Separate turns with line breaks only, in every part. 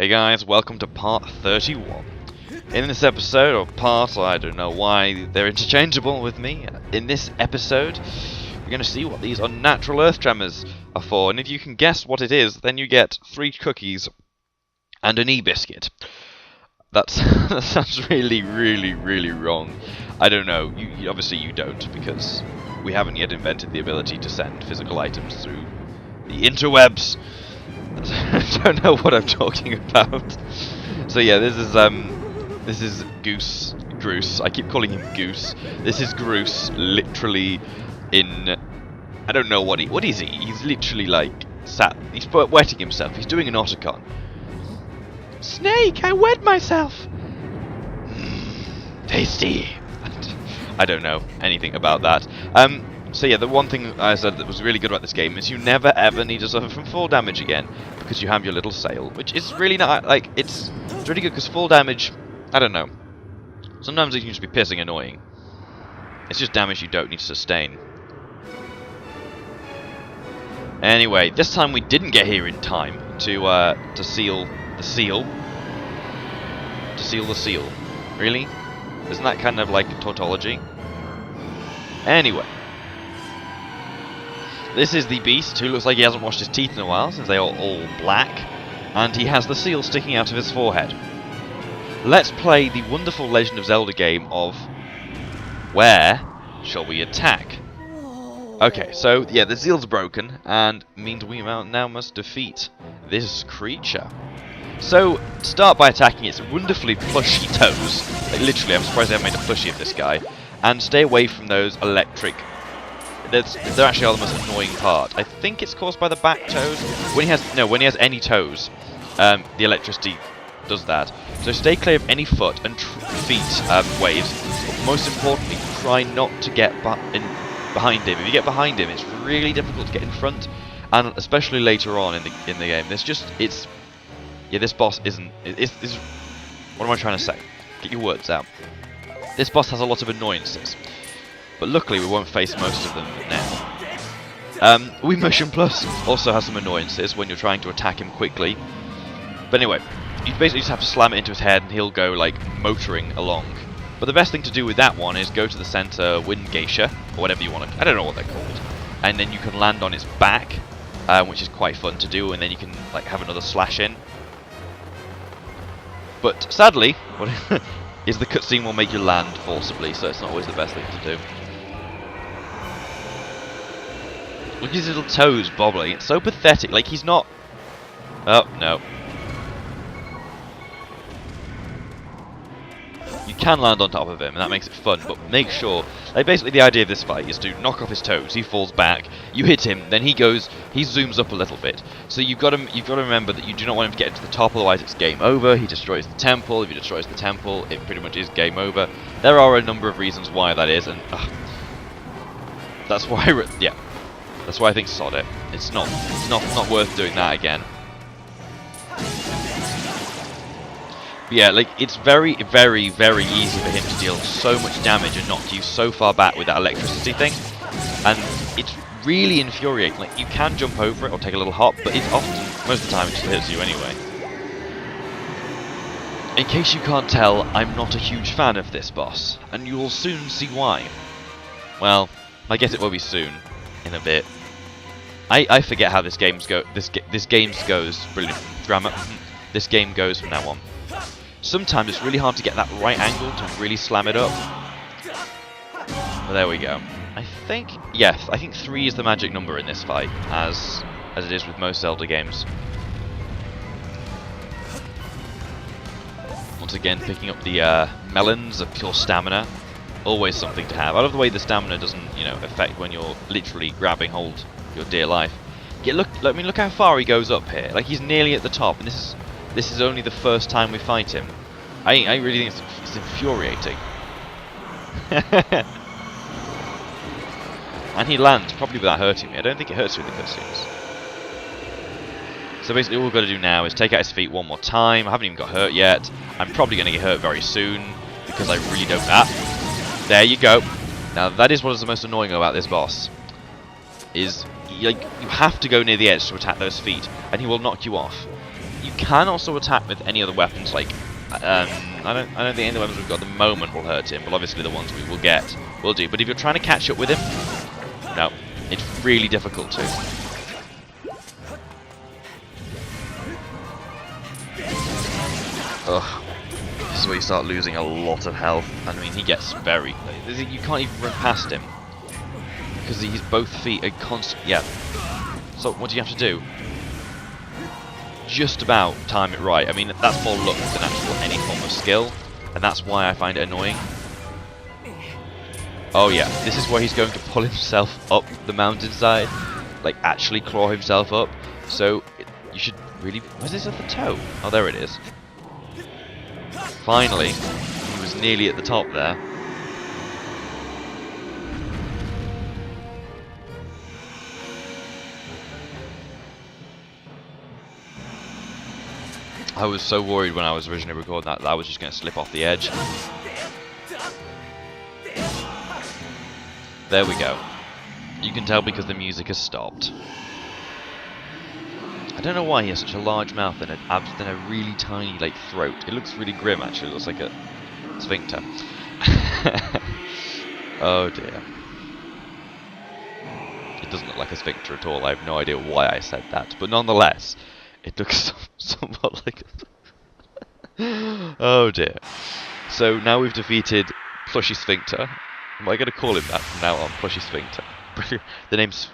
Hey guys, welcome to part 31. In this episode, or part, I don't know why they're interchangeable with me. In this episode, we're going to see what these unnatural earth tremors are for, and if you can guess what it is, then you get 3 cookies and an e-biscuit. That sounds really wrong. I don't know. Obviously you don't, because we haven't yet invented the ability to send physical items through the interwebs. I don't know what I'm talking about. So yeah, this is Goose. I keep calling him Goose. This is Groose, literally in, I don't know what is he? He's literally like he's wetting himself. He's doing an otacon. Snake, I wet myself. Tasty. I don't know anything about that. So yeah, the one thing I said that was really good about this game is you never ever need to suffer from fall damage again, because you have your little sail, which is really not, like, it's really good because fall damage, I don't know, sometimes it can just be pissing annoying. It's just damage you don't need to sustain. Anyway, this time we didn't get here in time to seal the seal. To seal the seal. Really? Isn't that kind of like a tautology? Anyway. This is the beast, who looks like he hasn't washed his teeth in a while, since they are all black, and he has the seal sticking out of his forehead. Let's play the wonderful Legend of Zelda game of where shall we attack? Okay, so yeah, the seal's broken, and means we now must defeat this creature. So, start by attacking its wonderfully plushy toes. Like, literally, I'm surprised they haven't made a plushie of this guy. And stay away from those electric. They're actually are the most annoying part. I think it's caused by the back toes. When he has any toes, the electricity does that. So stay clear of any foot and feet waves. But most importantly, try not to get behind him. If you get behind him, it's really difficult to get in front, and especially later on in the game. This boss isn't. What am I trying to say? Get your words out. This boss has a lot of annoyances. But luckily we won't face most of them now. Wii Motion Plus also has some annoyances when you're trying to attack him quickly. But anyway, you basically just have to slam it into his head and he'll go like motoring along. But the best thing to do with that one is go to the center Wind Geisha, or whatever you want to, I don't know what they're called. And then you can land on its back, which is quite fun to do, and then you can like have another slash in. But sadly, is the cutscene will make you land forcibly, so it's not always the best thing to do. Look at his little toes bobbling. It's so pathetic. Like, he's not... Oh, no. You can land on top of him, and that makes it fun, but make sure... Like, basically, the idea of this fight is to knock off his toes. He falls back. You hit him, then he zooms up a little bit. So you've got to remember that you do not want him to get to the top, otherwise it's game over. He destroys the temple. If he destroys the temple, it pretty much is game over. There are a number of reasons why that is, and... that's why... yeah. That's why I think sod it. It's not worth doing that again. But yeah, like, it's very easy for him to deal so much damage and knock you so far back with that electricity thing. And it's really infuriating. Like, you can jump over it or take a little hop, but it's often, most of the time, it just hits you anyway. In case you can't tell, I'm not a huge fan of this boss, and you will soon see why. Well, I guess it will be soon. In a bit. I forget how this game goes. Brilliant grammar. This game goes from now on. Sometimes it's really hard to get that right angle to really slam it up. Well, there we go. I think 3 is the magic number in this fight, as it is with most Zelda games. Once again, picking up the melons of pure stamina. Always something to have. I love the way the stamina doesn't, affect when you're literally grabbing hold of your dear life. Yeah, look how far he goes up here. Like, he's nearly at the top, and this is only the first time we fight him. I really think it's infuriating. And he lands probably without hurting me. I don't think it hurts you in the cutscenes. So basically, all we've got to do now is take out his feet one more time. I haven't even got hurt yet. I'm probably going to get hurt very soon because I really don't. There you go. Now that is what is the most annoying about this boss. Is you have to go near the edge to attack those feet, and he will knock you off. You can also attack with any other weapons, like I don't think any of the weapons we've got at the moment will hurt him, but obviously the ones we will get will do. But if you're trying to catch up with him, no, it's really difficult to. Ugh. This is where you start losing a lot of health. I mean, he gets very... You can't even run past him. Because he's both feet are constant... Yeah. So, what do you have to do? Just about time it right. I mean, that's more luck than actual any form of skill. And that's why I find it annoying. Oh yeah, this is where he's going to pull himself up the mountainside. Like, actually claw himself up. So, you should really... Was this at the toe? Oh, there it is. Finally, he was nearly at the top there. I was so worried when I was originally recording that I was just going to slip off the edge. There we go. You can tell because the music has stopped. I don't know why he has such a large mouth and a really tiny like throat. It looks really grim actually. It looks like a sphincter. Oh dear. It doesn't look like a sphincter at all. I have no idea why I said that, but nonetheless, it looks somewhat like a... Oh dear. So now we've defeated Plushie Sphincter. Am I going to call him that from now on? Plushie Sphincter.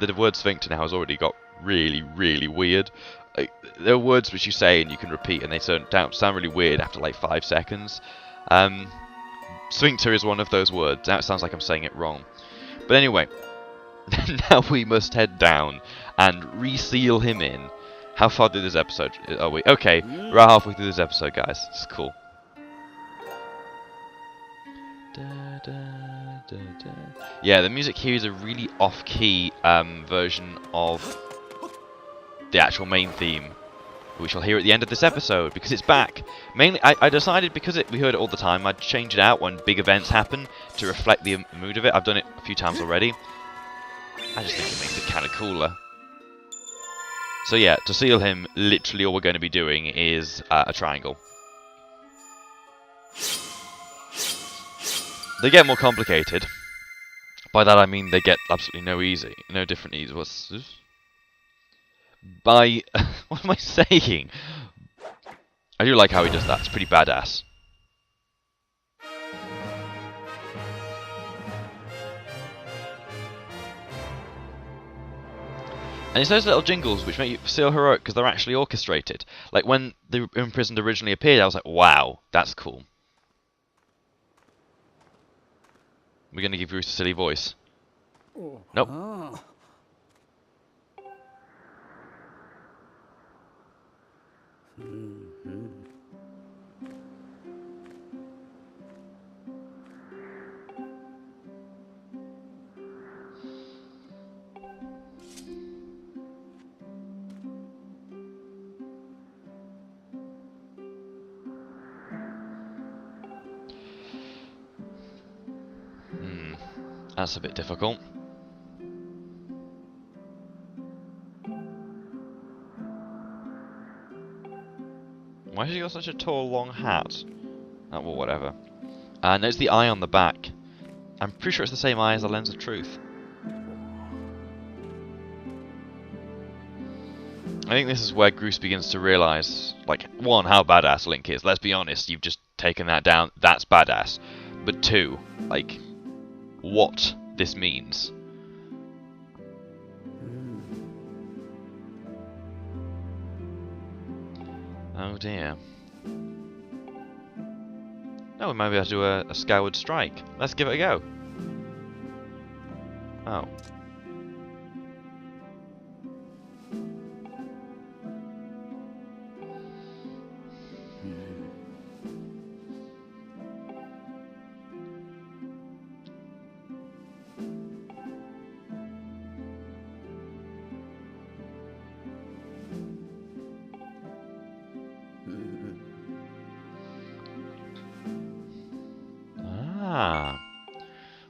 The word sphincter now has already got really, really weird. Like, there are words which you say and you can repeat and they sound really weird after like 5 seconds. Sphincter is one of those words. Now it sounds like I'm saying it wrong. But anyway, now we must head down and reseal him in. How far through this episode are we? Okay, we're halfway through this episode, guys. It's cool. Yeah, the music here is a really off-key version of the actual main theme, we shall hear at the end of this episode, because it's back. Mainly, I decided, because we heard it all the time, I'd change it out when big events happen to reflect the mood of it. I've done it a few times already. I just think it makes it kind of cooler. So yeah, to seal him, literally all we're going to be doing is a triangle. They get more complicated. By that I mean they get absolutely no different easy. What's this? By... what am I saying? I do like how he does that. It's pretty badass. And it's those little jingles which make you feel heroic because they're actually orchestrated. Like when the Imprisoned originally appeared, I was like, wow, that's cool. We're going to give Bruce a silly voice. Nope. That's a bit difficult. Why has he got such a tall, long hat? Oh, well, whatever. Notice the eye on the back. I'm pretty sure it's the same eye as the Lens of Truth. I think this is where Groose begins to realise, like, one, how badass Link is. Let's be honest, you've just taken that down. That's badass. But two, like, what this means. Oh dear. Oh, we might be able to do a Skyward strike. Let's give it a go. Oh. Ah.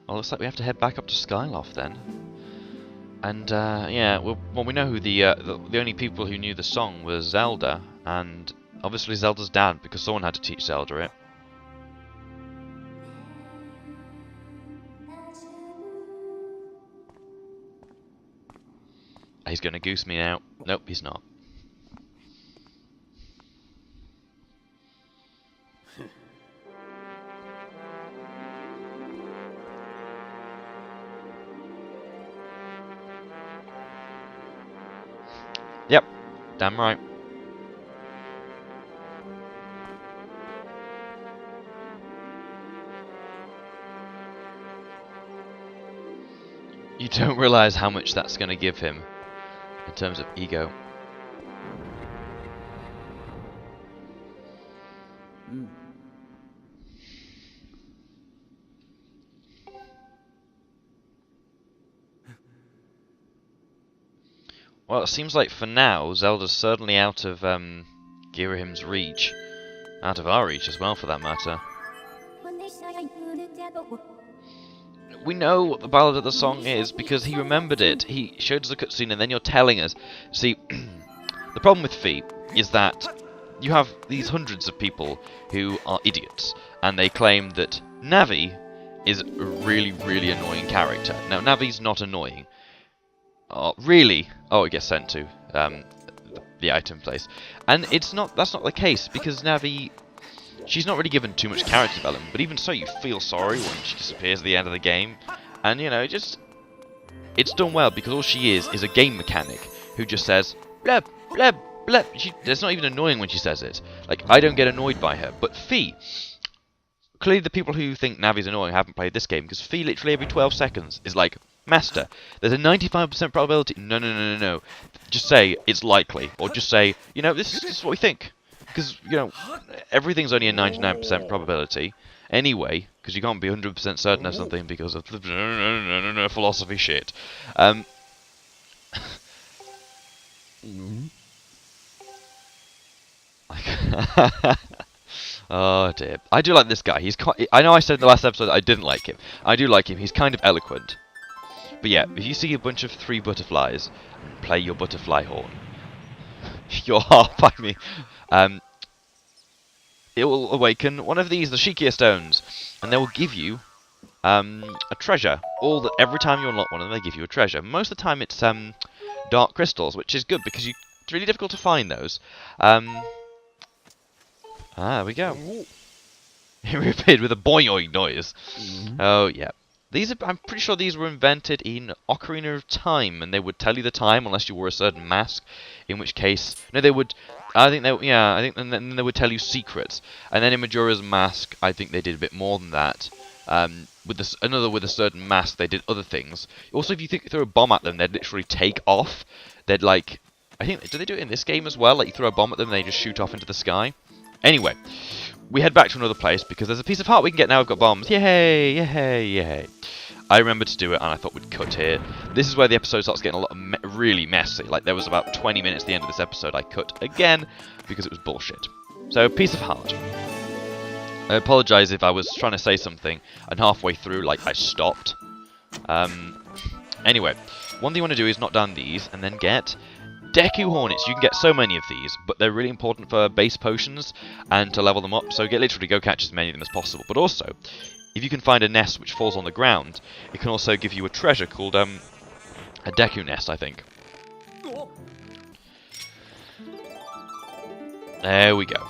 Well, looks like we have to head back up to Skyloft then. And yeah, well, we know who the only people who knew the song was Zelda, and obviously Zelda's dad, because someone had to teach Zelda it. He's gonna goose me now. Nope, he's not. Yep, damn right. You don't realise how much that's going to give him in terms of ego. Well, it seems like for now, Zelda's certainly out of Girahim's reach. Out of our reach as well, for that matter. We know what the ballad of the song is because he remembered it. He showed us a cutscene and then you're telling us. See, the problem with Fi is that you have these hundreds of people who are idiots and they claim that Navi is a really, really annoying character. Now, Navi's not annoying. Really? Oh, it gets sent to the item place. And that's not the case because Navi... She's not really given too much character development, but even so, you feel sorry when she disappears at the end of the game. And, you know, it's done well, because all she is a game mechanic who just says, bleb, bleb, bleb. It's not even annoying when she says it. Like, I don't get annoyed by her. But Fi, clearly the people who think Navi's annoying haven't played this game, because Fi literally every 12 seconds is like, Master, there's a 95% probability. No. Just say, it's likely. Or just say, you know, this is what we think. Because, you know, everything's only a 99% probability anyway, because you can't be 100% certain of something because of philosophy shit. Oh dear. I do like this guy. I know I said in the last episode that I didn't like him. I do like him. He's kind of eloquent. But yeah, if you see a bunch of 3 butterflies, play your butterfly horn. Your heart by me. It will awaken one of these, the Shikia stones, and they will give you a treasure. Every time you unlock one of them, they give you a treasure. Most of the time, it's dark crystals, which is good because it's really difficult to find those. There we go. He reappeared with a boing noise. Oh yeah. I'm pretty sure these were invented in Ocarina of Time, and they would tell you the time unless you wore a certain mask. In which case, no, they would. And then they would tell you secrets. And then in Majora's Mask, I think they did a bit more than that. With a certain mask, they did other things. Also, if you throw a bomb at them, they'd literally take off. They'd like, I think, do they do it in this game as well? Like you throw a bomb at them, and they just shoot off into the sky. Anyway, we head back to another place because there's a piece of heart we can get now. We've got bombs. Yay! Yay! Yay! I remembered to do it, and I thought we'd cut here. This is where the episode starts getting a lot of really messy. Like, there was about 20 minutes at the end of this episode I cut again, because it was bullshit. So, piece of heart. I apologise if I was trying to say something, and halfway through, like, I stopped. Anyway, one thing you want to do is knock down these, and then get Deku Hornets. You can get so many of these, but they're really important for base potions, and to level them up, so literally go catch as many of them as possible. But also, if you can find a nest which falls on the ground, it can also give you a treasure called a Deku nest, I think. There we go.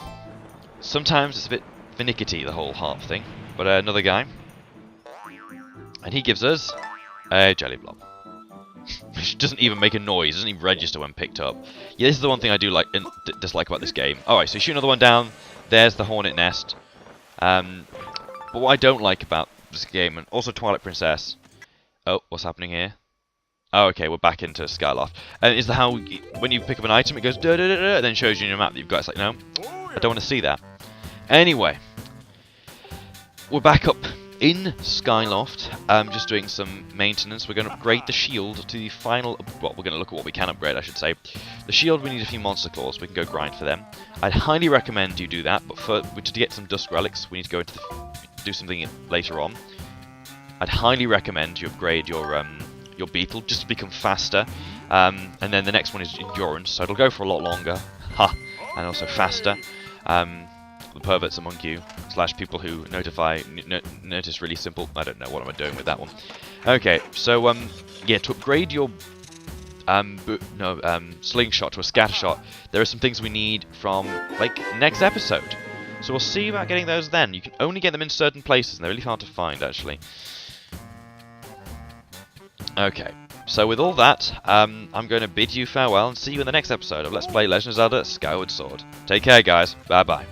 Sometimes it's a bit finicky, the whole heart thing. But another guy. And he gives us a jelly blob. Which doesn't even make a noise, doesn't even register when picked up. Yeah, this is the one thing I do like and dislike about this game. Alright, so you shoot another one down. There's the hornet nest. But what I don't like about this game, and also Twilight Princess... Oh, what's happening here? Oh, okay, we're back into Skyloft. And is how, when you pick up an item, it goes da-da-da-da, and then shows you in your map that you've got. It's like, no, I don't want to see that. Anyway, we're back up in Skyloft, just doing some maintenance. We're going to upgrade the shield to the final... Well, we're going to look at what we can upgrade, I should say. The shield, we need a few monster claws. We can go grind for them. I'd highly recommend you do that, but to get some dusk relics, we need to go into do something later on. I'd highly recommend you upgrade your your beetle just to become faster. And then the next one is endurance, so it'll go for a lot longer. Ha! And also faster. The perverts among you, / people who notice really simple. I don't know what am I doing with that one. Okay, so yeah, to upgrade your slingshot to a scatter shot, there are some things we need from like next episode. So we'll see about getting those then. You can only get them in certain places, and they're really hard to find actually. Okay, so with all that, I'm going to bid you farewell and see you in the next episode of Let's Play Legend of Zelda Skyward Sword. Take care, guys. Bye bye.